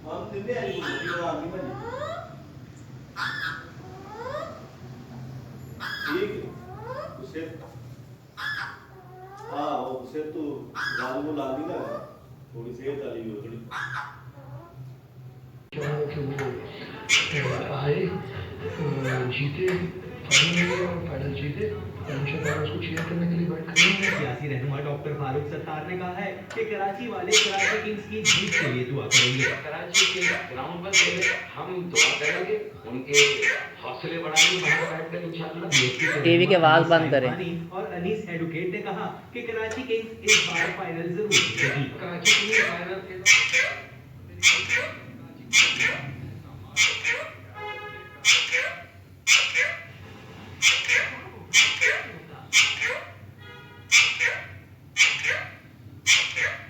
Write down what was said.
हम दिंदे हैं ये बड़ा आदमी बने ठीक उसे हाँ उसे तो लाल वो लाल नहीं लगा थोड़ी सेहत वाली हो थोड़ी कि वो आए जीते फाइनल जीते उसको चीयर करने के लिए बैठ खड़े हैं। सियासी रहनुमा डॉक्टर फारूक सत्तार ने कहा है कि कराची वाले कराची किंग्स की जीत के लिए दुआ करेंगे। कराची के ग्राउंड पर पहले हम दुआ करेंगे, उनके हौसले बढ़ाएंगे, बाहर बैठकर इंशाअल्लाह। टीवी की आवाज बंद करें। और अनीस एडवोकेट ने कहा कि कराची किंग्स इस बार फाइनल जरूर जीतेगी। कराची किंग्स फाइनल के Yeah.